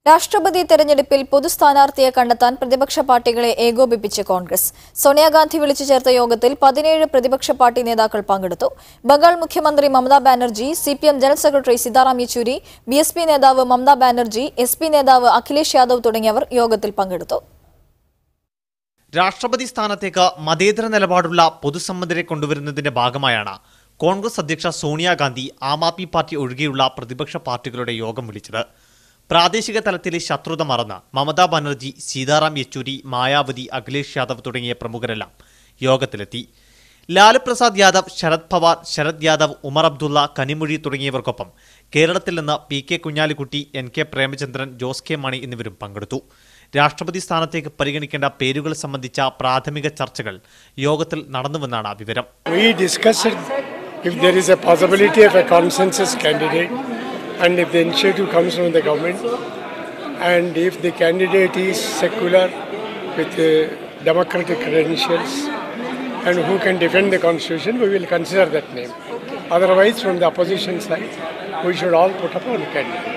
രാഷ്ട്രപതി തെരഞ്ഞെടുപ്പിൽ പൊതുസ്ഥാനാർത്ഥിയെ കണ്ടെത്താൻ പ്രതിപക്ഷ പാർട്ടികളെ ഏകോപിപ്പിച്ച് കോൺഗ്രസ്. സോണിയാഗാന്ധി വിളിച്ചു ചേർത്ത യോഗത്തിൽ 17 പ്രതിപക്ഷ പാർട്ടി നേതാക്കൾ പങ്കെടുത്തു. ബംഗാൾ മുഖ്യമന്ത്രി Mamata Banerjee, CPM general secretary Sitaram Yechury, BSP നേതാവ് മമതാ ബാനർജി, എസ്പി നേതാവ് അഖിലേഷ് യാദവ് തുടങ്ങിയവർ യോഗത്തിൽ പങ്കെടുത്തു. രാഷ്ട്രപതി സ്ഥാനത്തേക്ക് മതേതര നിലപാടുള്ള പൊതുസമ്മതരെ കൊണ്ടുവരുന്നതിന്റെ ഭാഗമായാണ് കോൺഗ്രസ് അധ്യക്ഷ സോണിയാഗാന്ധി ആം ആദ്മി പാർട്ടി ഒഴികെയുള്ള പ്രതിപക്ഷ പാർട്ടികളുടെ യോഗം വിളിച്ചത്. പ്രാദേശിക തലത്തിലെ ശത്രുത മറന്ന് മമതാ ബാനർജി, സീതാറാം യെച്ചൂരി, മായാവതി, അഖിലേഷ് യാദവ് തുടങ്ങിയ പ്രമുഖരെല്ലാം യോഗത്തിലെത്തി. ലാലു പ്രസാദ് യാദവ്, ശരത് പവാർ, ശരത് യാദവ്, ഉമർ അബ്ദുള്ള, കനിമൊഴി തുടങ്ങിയവർക്കൊപ്പം കേരളത്തിൽ നിന്ന് PK Kunhalikutty, NK Premachandran, Jose K Mani എന്നിവരും പങ്കെടുത്തു. രാഷ്ട്രപതി സ്ഥാനത്തേക്ക് പരിഗണിക്കേണ്ട പേരുകൾ സംബന്ധിച്ച പ്രാഥമിക ചർച്ചകൾ യോഗത്തിൽ നടന്നുവെന്നാണ് വിവരം. If there is a possibility of a consensus candidate and if the initiative comes from the government and if the candidate is secular with democratic credentials and who can defend the constitution, we will consider that name. Otherwise, from the opposition side, we should all put up one candidate.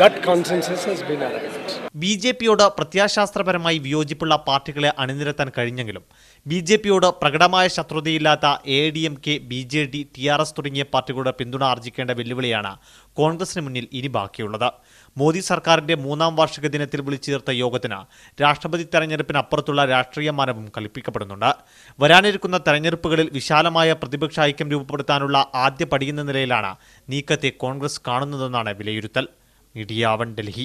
That consensus has been arrived. ബിജെപിയോട് പ്രത്യാശാസ്ത്രപരമായി വിയോജിപ്പുള്ള പാർട്ടികളെ അണിനിരത്താൻ കഴിഞ്ഞെങ്കിലും ബിജെപിയോട് പ്രകടമായ ശത്രുതയില്ലാത്ത AIADMK, BJD, TRS തുടങ്ങിയ പാർട്ടികളുടെ പിന്തുണ ആർജിക്കേണ്ട വെല്ലുവിളിയാണ് കോൺഗ്രസിന് മുന്നിൽ ഇനി ബാക്കിയുള്ളത്. മോദി സർക്കാരിന്റെ 3ാം വാർഷിക ദിനത്തിൽ വിളിച്ചു ചേർത്ത യോഗത്തിന് രാഷ്ട്രപതി തെരഞ്ഞെടുപ്പിനപ്പുറത്തുള്ള രാഷ്ട്രീയ മാനവും കൽപ്പിക്കപ്പെടുന്നുണ്ട്. വരാനിരിക്കുന്ന തെരഞ്ഞെടുപ്പുകളിൽ വിശാലമായ പ്രതിപക്ഷ ഐക്യം രൂപപ്പെടുത്താനുള്ള ആദ്യ പടിയെന്ന നിലയിലാണ് നീക്കത്തെ കോൺഗ്രസ് കാണുന്നതെന്നാണ് വിലയിരുത്തൽ. മീഡിയ 1 ഡൽഹി.